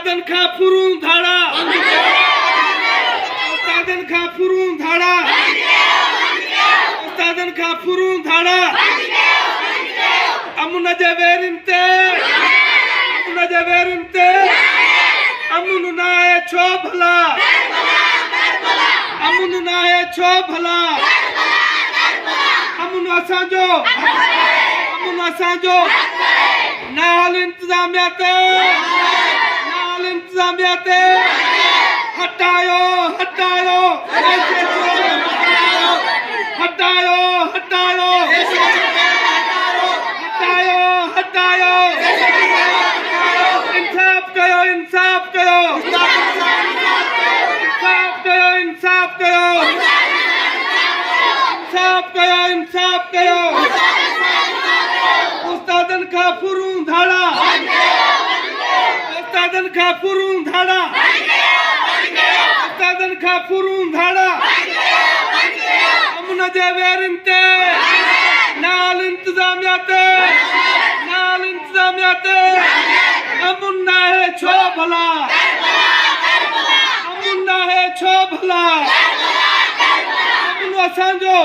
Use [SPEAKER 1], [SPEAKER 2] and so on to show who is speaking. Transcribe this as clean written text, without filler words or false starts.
[SPEAKER 1] उस्तादन खां फुरूं धाड़ा उस्तादन खां फुरूं धाड़ा उस्तादन खां फुरूं धाड़ा Amun जे वेरिन ते Amun नाहे छो भला अमुन नाहे छो भला अमुन असांजो नाल इंतजामिया ते हटायो हटायो हटायो हटायो हटायो हटायो इंसाफ कयो इंसाफ कयो इंसाफ कयो इंसाफ कयो इंसाफ कयो इंसाफ कयो उस्तादन खां फुरूं धाड़ा उस्तादन खां फुरूं धाड़ा उस्तादन खां फुरूं धाड़ा अमुन जे वेरिन ते नाल इंतजामिया ते अमुन नाहे छो भला अमुन नाहे छो भला अमुन असांजो